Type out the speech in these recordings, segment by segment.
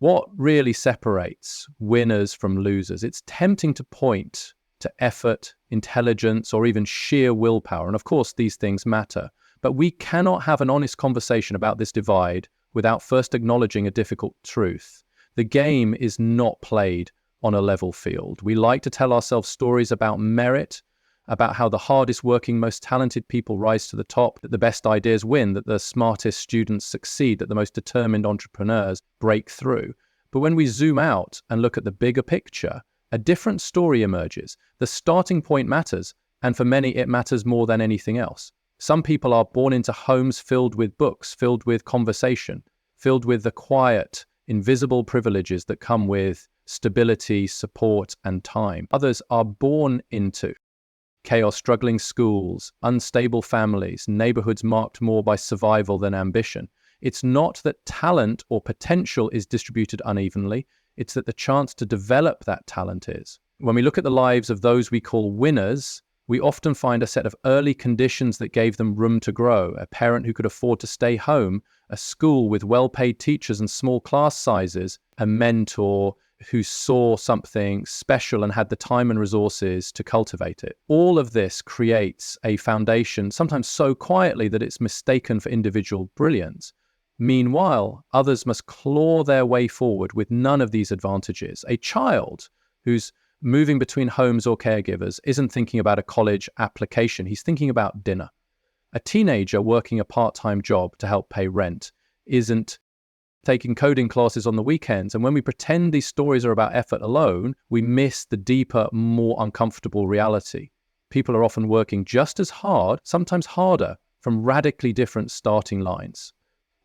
What really separates winners from losers? It's tempting to point to effort, intelligence, or even sheer willpower. And of course, these things matter. But we cannot have an honest conversation about this divide without first acknowledging a difficult truth. The game is not played on a level field. We like to tell ourselves stories about merit, about how the hardest working, most talented people rise to the top, that the best ideas win, that the smartest students succeed, that the most determined entrepreneurs break through. But when we zoom out and look at the bigger picture, a different story emerges. The starting point matters, and for many it matters more than anything else. Some people are born into homes filled with books, filled with conversation, filled with the quiet, invisible privileges that come with stability, support, and time. Others are born into chaos, struggling schools, unstable families, neighborhoods marked more by survival than ambition. It's not that talent or potential is distributed unevenly, it's that the chance to develop that talent is. When we look at the lives of those we call winners, we often find a set of early conditions that gave them room to grow. A parent who could afford to stay home, a school with well-paid teachers and small class sizes, a mentor who saw something special and had the time and resources to cultivate it. All of this creates a foundation, sometimes so quietly that it's mistaken for individual brilliance. Meanwhile, others must claw their way forward with none of these advantages. A child who's moving between homes or caregivers isn't thinking about a college application, he's thinking about dinner. A teenager working a part-time job to help pay rent isn't taking coding classes on the weekends. And when we pretend these stories are about effort alone, we miss the deeper, more uncomfortable reality. People are often working just as hard, sometimes harder, from radically different starting lines.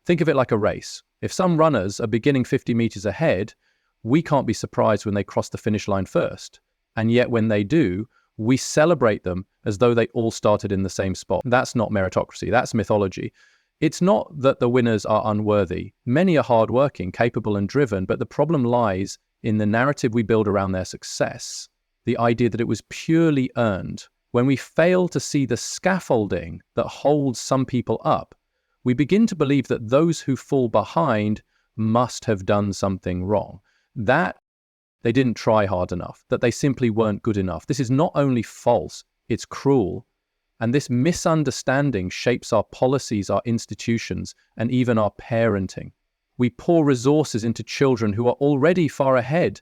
Think of it like a race. If some runners are beginning 50 meters ahead, we can't be surprised when they cross the finish line first. And yet when they do, we celebrate them as though they all started in the same spot. That's not meritocracy, that's mythology. It's not that the winners are unworthy. Many are hardworking, capable and driven, but the problem lies in the narrative we build around their success. The idea that it was purely earned. When we fail to see the scaffolding that holds some people up, we begin to believe that those who fall behind must have done something wrong. That they didn't try hard enough, that they simply weren't good enough. This is not only false, it's cruel. And this misunderstanding shapes our policies, our institutions, and even our parenting. We pour resources into children who are already far ahead,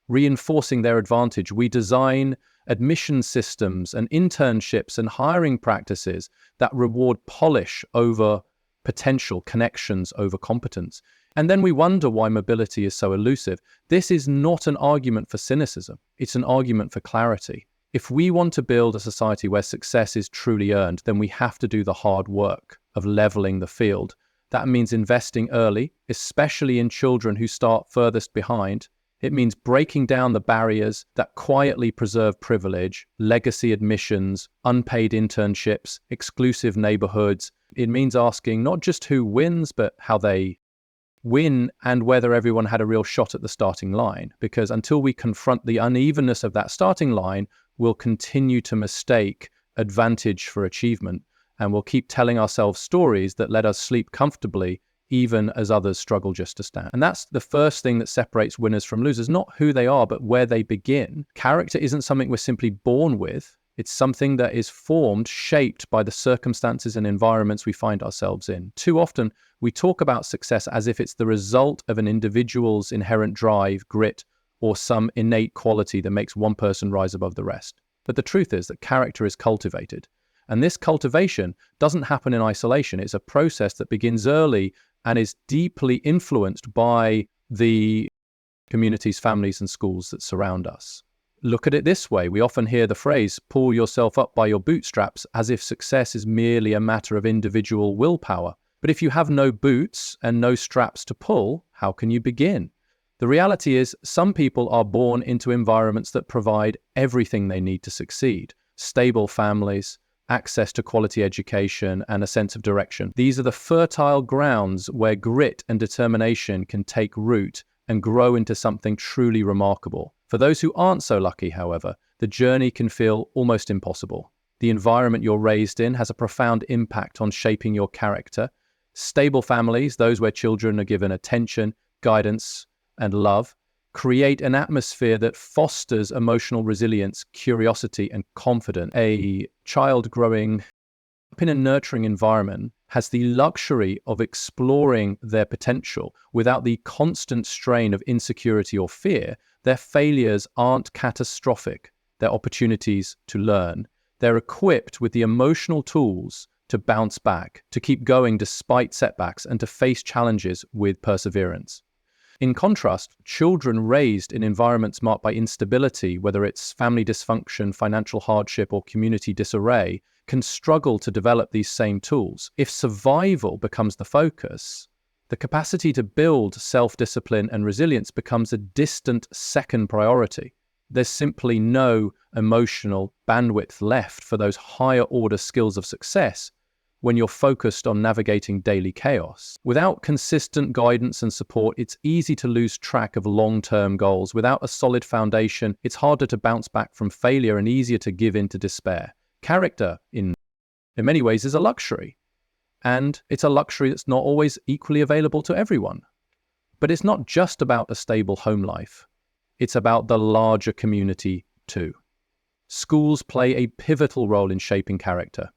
reinforcing their advantage. We design admission systems and internships and hiring practices that reward polish over potential, connections over competence. And then we wonder why mobility is so elusive. This is not an argument for cynicism. It's an argument for clarity. If we want to build a society where success is truly earned, then we have to do the hard work of leveling the field. That means investing early, especially in children who start furthest behind. It means breaking down the barriers that quietly preserve privilege, legacy admissions, unpaid internships, exclusive neighborhoods. It means asking not just who wins, but how they win and whether everyone had a real shot at the starting line. Because until we confront the unevenness of that starting line, we'll continue to mistake advantage for achievement, and we'll keep telling ourselves stories that let us sleep comfortably even as others struggle just to stand. And that's the first thing that separates winners from losers, not who they are, but where they begin. Character isn't something we're simply born with. It's something that is formed, shaped by the circumstances and environments we find ourselves in. Too often, we talk about success as if it's the result of an individual's inherent drive, grit, or some innate quality that makes one person rise above the rest. But the truth is that character is cultivated. And this cultivation doesn't happen in isolation. It's a process that begins early and is deeply influenced by the communities, families, and schools that surround us. Look at it this way. We often hear the phrase, pull yourself up by your bootstraps, as if success is merely a matter of individual willpower. But if you have no boots and no straps to pull, how can you begin? The reality is, some people are born into environments that provide everything they need to succeed. Stable families, access to quality education, and a sense of direction. These are the fertile grounds where grit and determination can take root and grow into something truly remarkable. For those who aren't so lucky, however, the journey can feel almost impossible. The environment you're raised in has a profound impact on shaping your character. Stable families, those where children are given attention, guidance, and love, create an atmosphere that fosters emotional resilience, curiosity, and confidence. A child growing up in a nurturing environment has the luxury of exploring their potential without the constant strain of insecurity or fear. Their failures aren't catastrophic. They're opportunities to learn. They're equipped with the emotional tools to bounce back, to keep going despite setbacks, and to face challenges with perseverance. In contrast, children raised in environments marked by instability, whether it's family dysfunction, financial hardship, or community disarray, can struggle to develop these same tools. If survival becomes the focus, the capacity to build self-discipline and resilience becomes a distant second priority. There's simply no emotional bandwidth left for those higher order skills of success when you're focused on navigating daily chaos. Without consistent guidance and support, it's easy to lose track of long-term goals. Without a solid foundation, it's harder to bounce back from failure and easier to give in to despair. Character, in many ways, is a luxury. And it's a luxury that's not always equally available to everyone. But it's not just about a stable home life. It's about the larger community too. Schools play a pivotal role in shaping character.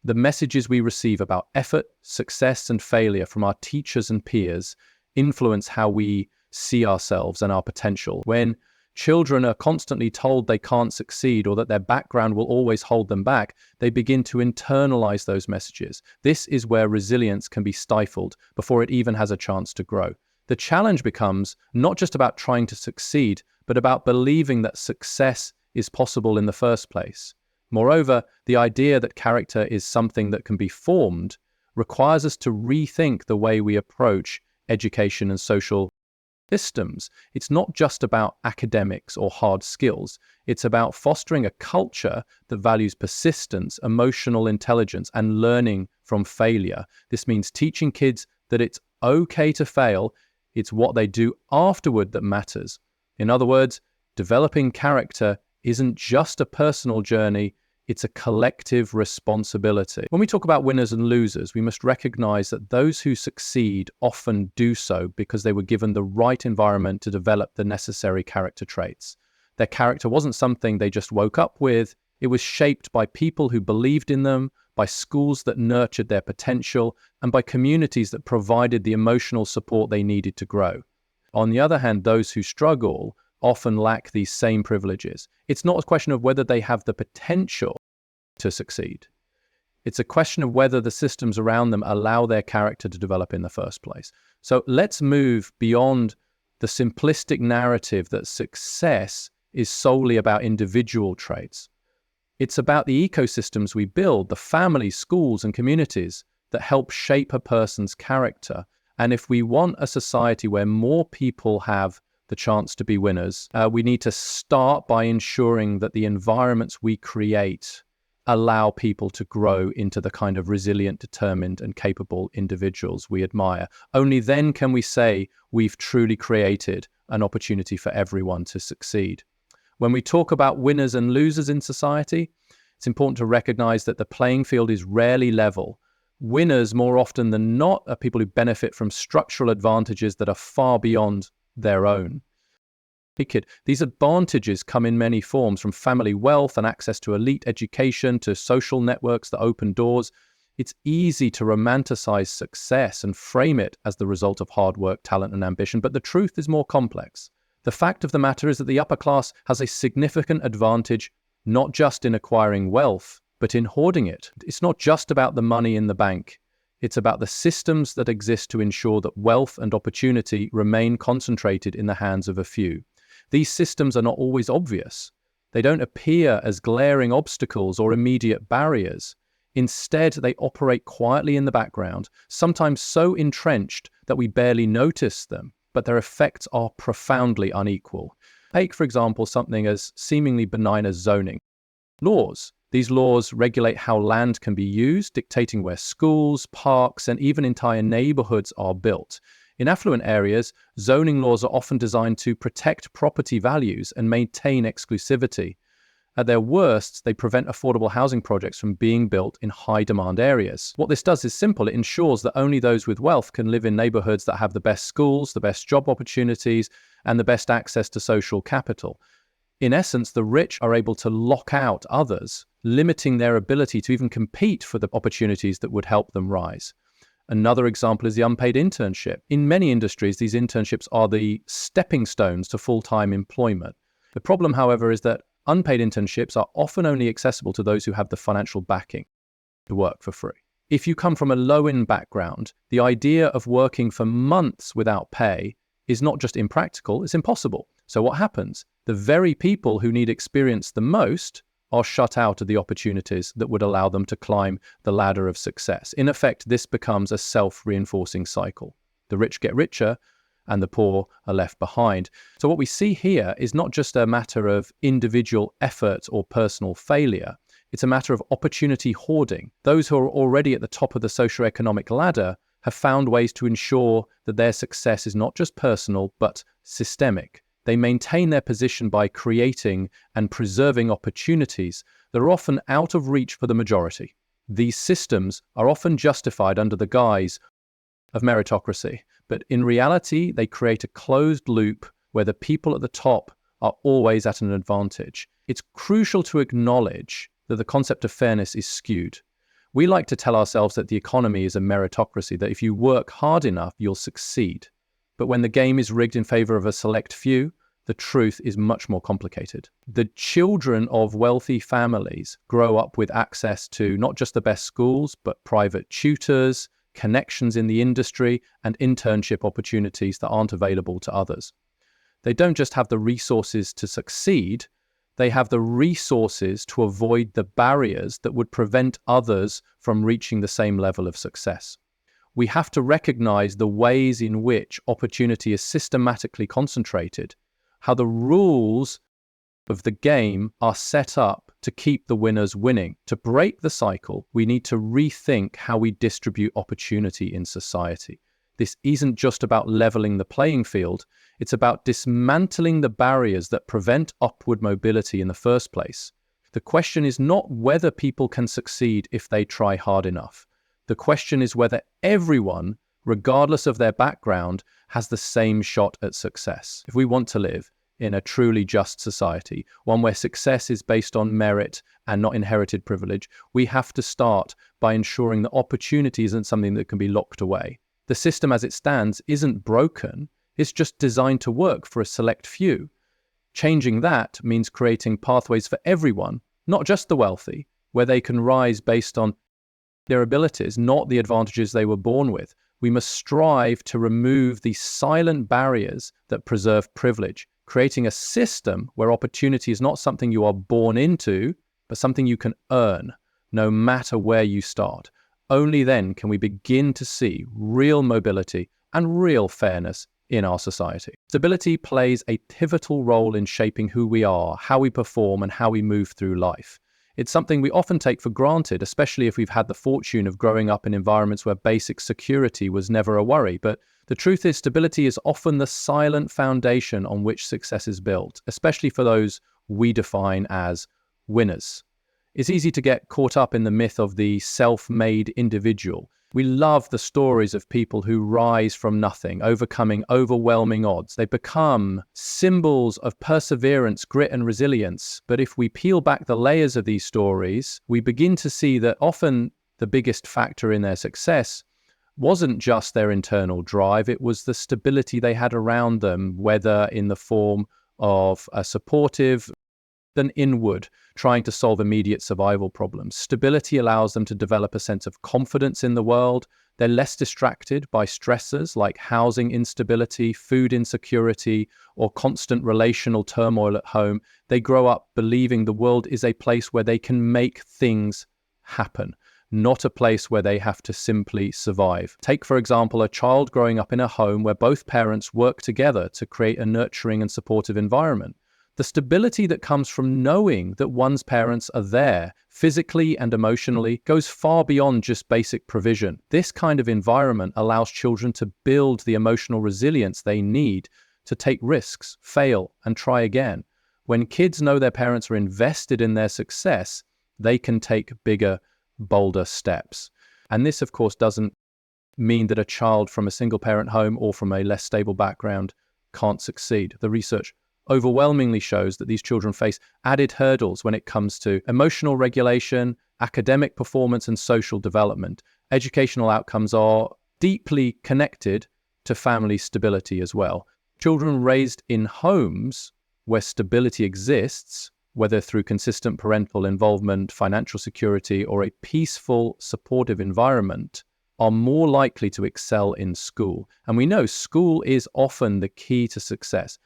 The messages we receive about effort, success, and failure from our teachers and peers influence how we see ourselves and our potential. When children are constantly told they can't succeed or that their background will always hold them back, they begin to internalize those messages. This is where resilience can be stifled before it even has a chance to grow. The challenge becomes not just about trying to succeed, but about believing that success is possible in the first place. Moreover, the idea that character is something that can be formed requires us to rethink the way we approach education and social systems. It's not just about academics or hard skills. It's about fostering a culture that values persistence, emotional intelligence, and learning from failure. This means teaching kids that it's okay to fail. It's what they do afterward that matters. In other words, developing character isn't just a personal journey, it's a collective responsibility. When we talk about winners and losers, we must recognize that those who succeed often do so because they were given the right environment to develop the necessary character traits. Their character wasn't something they just woke up with. It was shaped by people who believed in them, by schools that nurtured their potential, and by communities that provided the emotional support they needed to grow. On the other hand, those who struggle often lack these same privileges. It's not a question of whether they have the potential to succeed. It's a question of whether the systems around them allow their character to develop in the first place. So let's move beyond the simplistic narrative that success is solely about individual traits. It's about the ecosystems we build, the families, schools, and communities that help shape a person's character. And if we want a society where more people have the chance to be winners, we need to start by ensuring that the environments we create allow people to grow into the kind of resilient, determined, and capable individuals we admire. Only then can we say we've truly created an opportunity for everyone to succeed. When we talk about winners and losers in society, it's important to recognize that the playing field is rarely level. Winners, more often than not, are people who benefit from structural advantages that are far beyond their own. These advantages come in many forms, from family wealth and access to elite education to social networks that open doors. It's easy to romanticize success and frame it as the result of hard work, talent, and ambition, but the truth is more complex. The fact of the matter is that the upper class has a significant advantage, not just in acquiring wealth, but in hoarding it. It's not just about the money in the bank. It's about the systems that exist to ensure that wealth and opportunity remain concentrated in the hands of a few. These systems are not always obvious. They don't appear as glaring obstacles or immediate barriers. Instead, they operate quietly in the background, sometimes so entrenched that we barely notice them, but their effects are profoundly unequal. Take, for example, something as seemingly benign as zoning. Laws. These laws regulate how land can be used, dictating where schools, parks, and even entire neighborhoods are built. In affluent areas, zoning laws are often designed to protect property values and maintain exclusivity. At their worst, they prevent affordable housing projects from being built in high-demand areas. What this does is simple. It ensures that only those with wealth can live in neighborhoods that have the best schools, the best job opportunities, and the best access to social capital. In essence, the rich are able to lock out others, limiting their ability to even compete for the opportunities that would help them rise. Another example is the unpaid internship. In many industries, these internships are the stepping stones to full-time employment. The problem, however, is that unpaid internships are often only accessible to those who have the financial backing to work for free. If you come from a low-income background, the idea of working for months without pay is not just impractical, it's impossible. So what happens? The very people who need experience the most are shut out of the opportunities that would allow them to climb the ladder of success. In effect, this becomes a self-reinforcing cycle. The rich get richer and the poor are left behind. So what we see here is not just a matter of individual effort or personal failure. It's a matter of opportunity hoarding. Those who are already at the top of the socioeconomic ladder have found ways to ensure that their success is not just personal, but systemic. They maintain their position by creating and preserving opportunities that are often out of reach for the majority. These systems are often justified under the guise of meritocracy, but in reality, they create a closed loop where the people at the top are always at an advantage. It's crucial to acknowledge that the concept of fairness is skewed. We like to tell ourselves that the economy is a meritocracy, that if you work hard enough, you'll succeed. But when the game is rigged in favor of a select few, the truth is much more complicated. The children of wealthy families grow up with access to not just the best schools, but private tutors, connections in the industry, and internship opportunities that aren't available to others. They don't just have the resources to succeed, they have the resources to avoid the barriers that would prevent others from reaching the same level of success. We have to recognize the ways in which opportunity is systematically concentrated, how the rules of the game are set up to keep the winners winning. To break the cycle, we need to rethink how we distribute opportunity in society. This isn't just about leveling the playing field, it's about dismantling the barriers that prevent upward mobility in the first place. The question is not whether people can succeed if they try hard enough. The question is whether everyone, regardless of their background, has the same shot at success. If we want to live in a truly just society, one where success is based on merit and not inherited privilege, we have to start by ensuring that opportunity isn't something that can be locked away. The system as it stands isn't broken, it's just designed to work for a select few. Changing that means creating pathways for everyone, not just the wealthy, where they can rise based on their abilities, not the advantages they were born with. We must strive to remove the silent barriers that preserve privilege, creating a system where opportunity is not something you are born into, but something you can earn, no matter where you start. Only then can we begin to see real mobility and real fairness in our society. Stability plays a pivotal role in shaping who we are, how we perform, and how we move through life. It's something we often take for granted, especially if we've had the fortune of growing up in environments where basic security was never a worry. But the truth is, stability is often the silent foundation on which success is built, especially for those we define as winners. It's easy to get caught up in the myth of the self-made individual. We love the stories of people who rise from nothing, overcoming overwhelming odds. They become symbols of perseverance, grit, and resilience. But if we peel back the layers of these stories, we begin to see that often the biggest factor in their success wasn't just their internal drive, it was the stability they had around them, whether in the form of a supportive than inward, trying to solve immediate survival problems. Stability allows them to develop a sense of confidence in the world. They're less distracted by stressors like housing instability, food insecurity, or constant relational turmoil at home. They grow up believing the world is a place where they can make things happen, not a place where they have to simply survive. Take, for example, a child growing up in a home where both parents work together to create a nurturing and supportive environment. The stability that comes from knowing that one's parents are there, physically and emotionally, goes far beyond just basic provision. This kind of environment allows children to build the emotional resilience they need to take risks, fail, and try again. When kids know their parents are invested in their success, they can take bigger, bolder steps. And this, of course, doesn't mean that a child from a single parent home or from a less stable background can't succeed. The research overwhelmingly shows that these children face added hurdles when it comes to emotional regulation, academic performance, and social development. Educational outcomes are deeply connected to family stability as well. Children raised in homes where stability exists, whether through consistent parental involvement, financial security, or a peaceful, supportive environment, are more likely to excel in school. And we know school is often the key to success.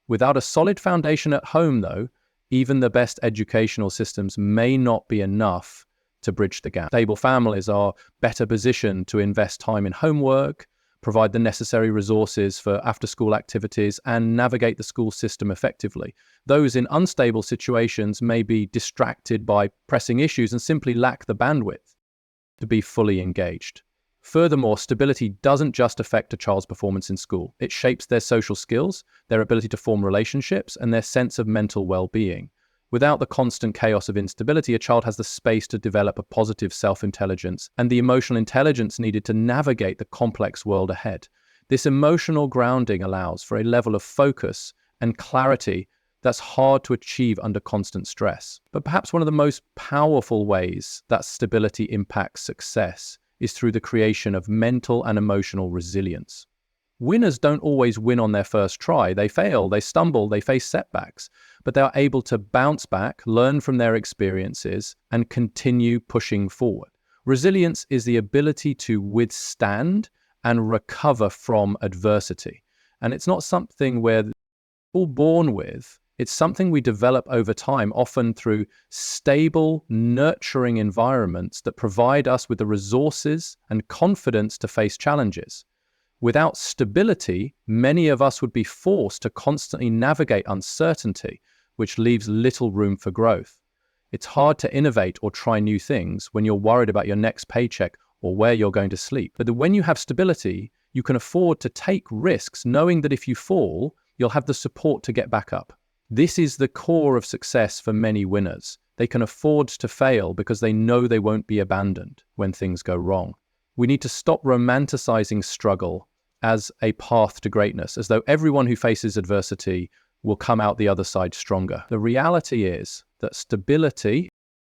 Without a solid foundation at home, though, even the best educational systems may not be enough to bridge the gap. Stable families are better positioned to invest time in homework, provide the necessary resources for after-school activities, and navigate the school system effectively. Those in unstable situations may be distracted by pressing issues and simply lack the bandwidth to be fully engaged. Furthermore, stability doesn't just affect a child's performance in school. It shapes their social skills, their ability to form relationships, and their sense of mental well-being. Without the constant chaos of instability, a child has the space to develop a positive self-intelligence and the emotional intelligence needed to navigate the complex world ahead. This emotional grounding allows for a level of focus and clarity that's hard to achieve under constant stress. But perhaps one of the most powerful ways that stability impacts success is through the creation of mental and emotional resilience. Winners don't always win on their first try. They fail, they stumble, they face setbacks, but they are able to bounce back, learn from their experiences, and continue pushing forward. Resilience is the ability to withstand and recover from adversity. And it's not something we're all born with. It's something we develop over time, often through stable, nurturing environments that provide us with the resources and confidence to face challenges. Without stability, many of us would be forced to constantly navigate uncertainty, which leaves little room for growth. It's hard to innovate or try new things when you're worried about your next paycheck or where you're going to sleep. But when you have stability, you can afford to take risks, knowing that if you fall, you'll have the support to get back up. This is the core of success for many winners. They can afford to fail because they know they won't be abandoned when things go wrong. We need to stop romanticizing struggle as a path to greatness, as though everyone who faces adversity will come out the other side stronger. The reality is that stability,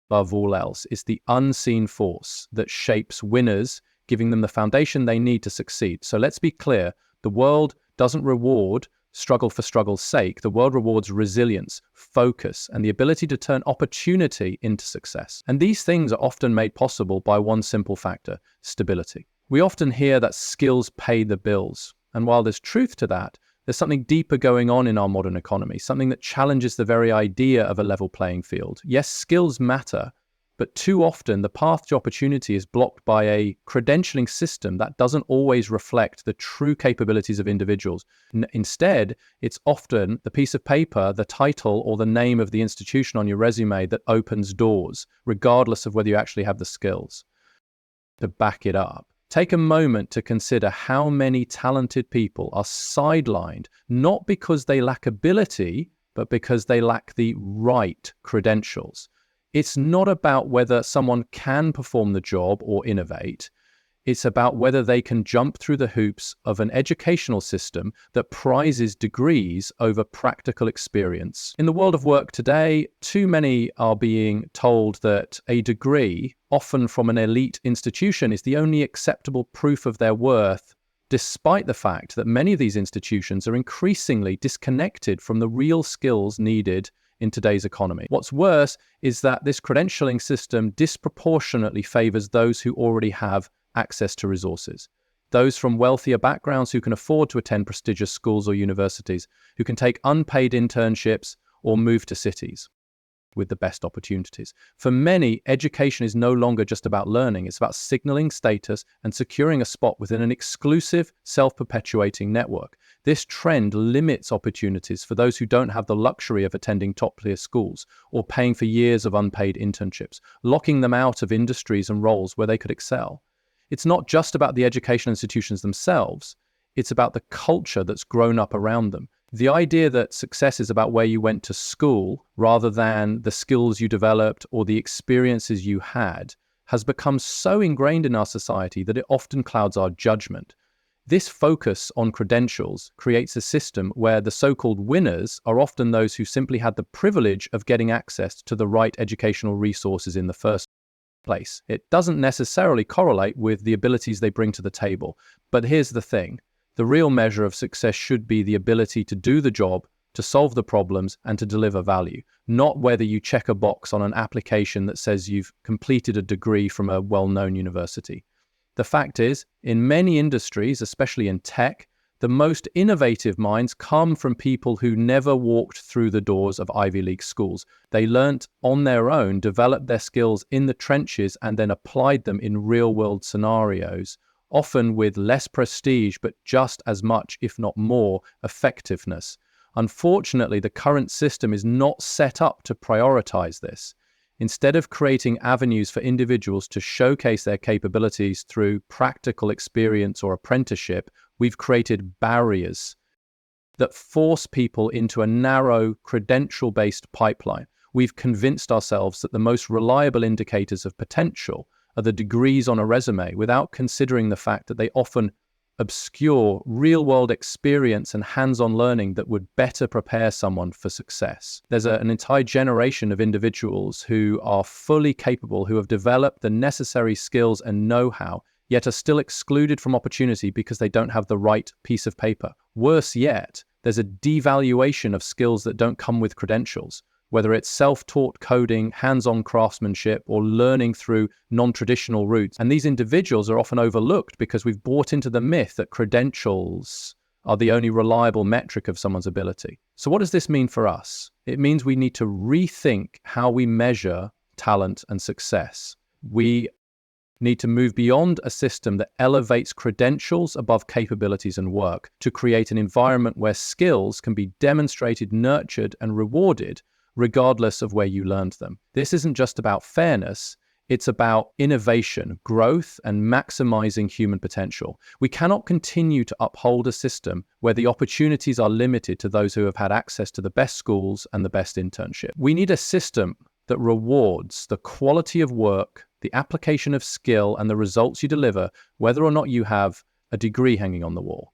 above all else, is the unseen force that shapes winners, giving them the foundation they need to succeed. So let's be clear, the world doesn't reward struggle for struggle's sake. The world rewards resilience, focus, and the ability to turn opportunity into success. And these things are often made possible by one simple factor: stability. We often hear that skills pay the bills. And while there's truth to that, there's something deeper going on in our modern economy, something that challenges the very idea of a level playing field. Yes, skills matter, but too often the path to opportunity is blocked by a credentialing system that doesn't always reflect the true capabilities of individuals. Instead, it's often the piece of paper, the title, or the name of the institution on your resume that opens doors, regardless of whether you actually have the skills to back it up. Take a moment to consider how many talented people are sidelined, not because they lack ability, but because they lack the right credentials. It's not about whether someone can perform the job or innovate. It's about whether they can jump through the hoops of an educational system that prizes degrees over practical experience. In the world of work today, too many are being told that a degree, often from an elite institution, is the only acceptable proof of their worth, despite the fact that many of these institutions are increasingly disconnected from the real skills needed in today's economy. What's worse is that this credentialing system disproportionately favors those who already have access to resources. Those from wealthier backgrounds who can afford to attend prestigious schools or universities, who can take unpaid internships or move to cities with the best opportunities. For many, education is no longer just about learning. It's about signaling status and securing a spot within an exclusive, self-perpetuating network. This trend limits opportunities for those who don't have the luxury of attending top-tier schools or paying for years of unpaid internships, locking them out of industries and roles where they could excel. It's not just about the education institutions themselves. It's about the culture that's grown up around them. The idea that success is about where you went to school rather than the skills you developed or the experiences you had has become so ingrained in our society that it often clouds our judgment. This focus on credentials creates a system where the so-called winners are often those who simply had the privilege of getting access to the right educational resources in the first place. It doesn't necessarily correlate with the abilities they bring to the table. But here's the thing. The real measure of success should be the ability to do the job, to solve the problems, and to deliver value, not whether you check a box on an application that says you've completed a degree from a well-known university. The fact is, in many industries, especially in tech, the most innovative minds come from people who never walked through the doors of Ivy League schools. They learnt on their own, developed their skills in the trenches, and then applied them in real-world scenarios, often with less prestige, but just as much, if not more, effectiveness. Unfortunately, the current system is not set up to prioritize this. Instead of creating avenues for individuals to showcase their capabilities through practical experience or apprenticeship, we've created barriers that force people into a narrow, credential-based pipeline. We've convinced ourselves that the most reliable indicators of potential are the degrees on a resume, without considering the fact that they often obscure real-world experience and hands-on learning that would better prepare someone for success. There's an entire generation of individuals who are fully capable, who have developed the necessary skills and know-how, yet are still excluded from opportunity because they don't have the right piece of paper. Worse yet, there's a devaluation of skills that don't come with credentials. Whether it's self-taught coding, hands-on craftsmanship, or learning through non-traditional routes. And these individuals are often overlooked because we've bought into the myth that credentials are the only reliable metric of someone's ability. So what does this mean for us? It means we need to rethink how we measure talent and success. We need to move beyond a system that elevates credentials above capabilities and work to create an environment where skills can be demonstrated, nurtured, and rewarded regardless of where you learned them. This isn't just about fairness, it's about innovation, growth, and maximizing human potential. We cannot continue to uphold a system where the opportunities are limited to those who have had access to the best schools and the best internship. We need a system that rewards the quality of work, the application of skill, and the results you deliver, whether or not you have a degree hanging on the wall.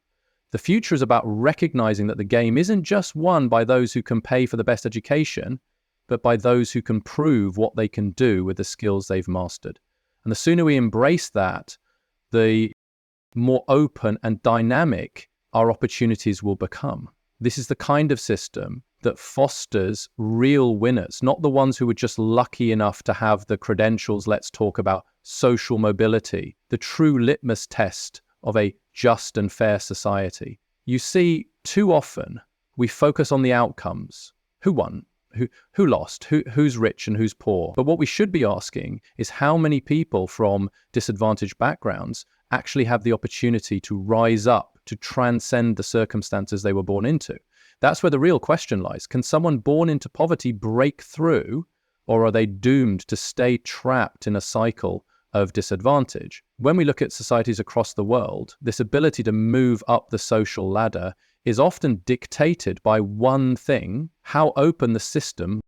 The future is about recognizing that the game isn't just won by those who can pay for the best education, but by those who can prove what they can do with the skills they've mastered. And the sooner we embrace that, the more open and dynamic our opportunities will become. This is the kind of system that fosters real winners, not the ones who were just lucky enough to have the credentials. Let's talk about social mobility, the true litmus test of a just and fair society. You see, too often we focus on the outcomes. Who won? Who lost? Who's rich and who's poor? But what we should be asking is how many people from disadvantaged backgrounds actually have the opportunity to rise up, to transcend the circumstances they were born into. That's where the real question lies. Can someone born into poverty break through, or are they doomed to stay trapped in a cycle of disadvantage? When we look at societies across the world, this ability to move up the social ladder is often dictated by one thing: how open the system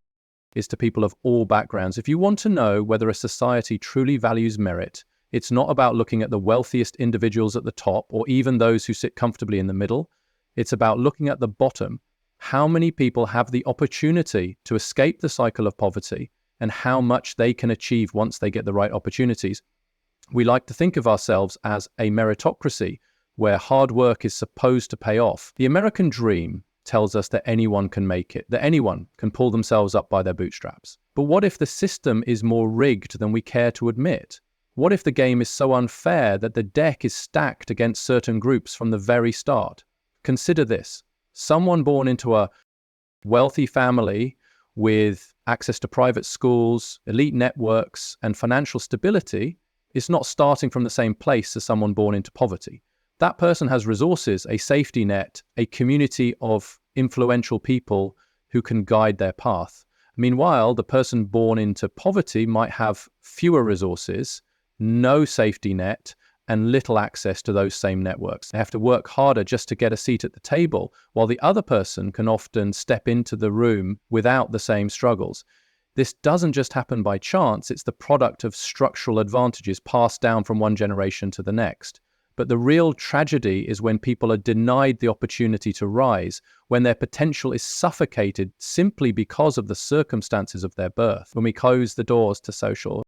is to people of all backgrounds. If you want to know whether a society truly values merit, it's not about looking at the wealthiest individuals at the top or even those who sit comfortably in the middle. It's about looking at the bottom. How many people have the opportunity to escape the cycle of poverty and how much they can achieve once they get the right opportunities? We like to think of ourselves as a meritocracy where hard work is supposed to pay off. The American dream tells us that anyone can make it, that anyone can pull themselves up by their bootstraps. But what if the system is more rigged than we care to admit? What if the game is so unfair that the deck is stacked against certain groups from the very start? Consider this. Someone born into a wealthy family with access to private schools, elite networks, and financial stability is not starting from the same place as someone born into poverty. That person has resources, a safety net, a community of influential people who can guide their path. Meanwhile, the person born into poverty might have fewer resources, no safety net, and little access to those same networks. They have to work harder just to get a seat at the table, while the other person can often step into the room without the same struggles. This doesn't just happen by chance, it's the product of structural advantages passed down from one generation to the next. But the real tragedy is when people are denied the opportunity to rise, when their potential is suffocated simply because of the circumstances of their birth. When we close the doors to social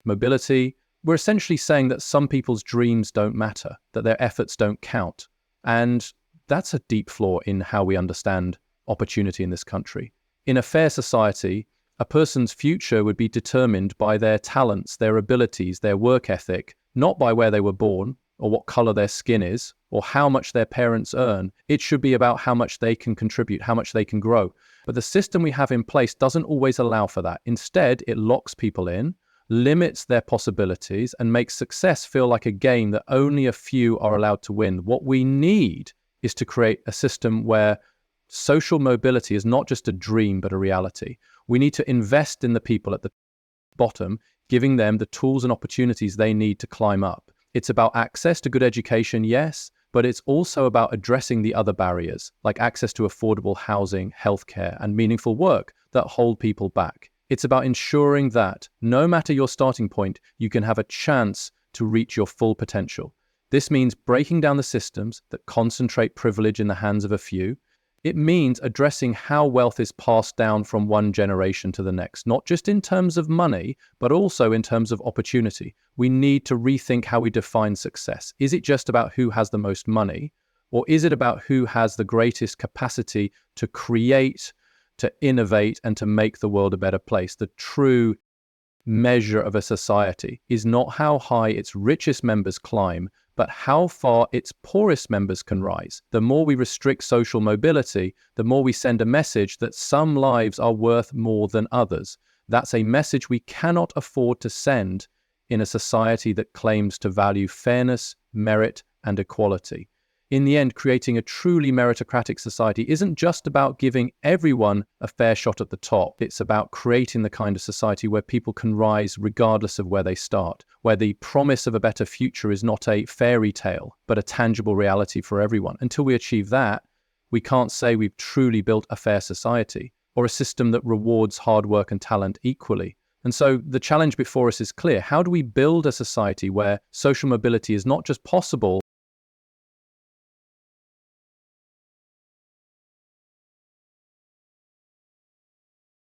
mobility, we're essentially saying that some people's dreams don't matter, that their efforts don't count. And that's a deep flaw in how we understand opportunity in this country. In a fair society, a person's future would be determined by their talents, their abilities, their work ethic, not by where they were born, or what color their skin is, or how much their parents earn. It should be about how much they can contribute, how much they can grow. But the system we have in place doesn't always allow for that. Instead, it locks people in, limits their possibilities, and makes success feel like a game that only a few are allowed to win. What we need is to create a system where social mobility is not just a dream, but a reality. We need to invest in the people at the bottom, giving them the tools and opportunities they need to climb up. It's about access to good education, yes, but it's also about addressing the other barriers, like access to affordable housing, healthcare, and meaningful work that hold people back. It's about ensuring that, no matter your starting point, you can have a chance to reach your full potential. This means breaking down the systems that concentrate privilege in the hands of a few. It means addressing how wealth is passed down from one generation to the next, not just in terms of money, but also in terms of opportunity. We need to rethink how we define success. Is it just about who has the most money, or is it about who has the greatest capacity to create, to innovate, and to make the world a better place? The true measure of a society is not how high its richest members climb, but how far its poorest members can rise. The more we restrict social mobility, the more we send a message that some lives are worth more than others. That's a message we cannot afford to send in a society that claims to value fairness, merit, and equality. In the end, creating a truly meritocratic society isn't just about giving everyone a fair shot at the top. It's about creating the kind of society where people can rise regardless of where they start, where the promise of a better future is not a fairy tale, but a tangible reality for everyone. Until we achieve that, we can't say we've truly built a fair society or a system that rewards hard work and talent equally. And so the challenge before us is clear. How do we build a society where social mobility is not just possible,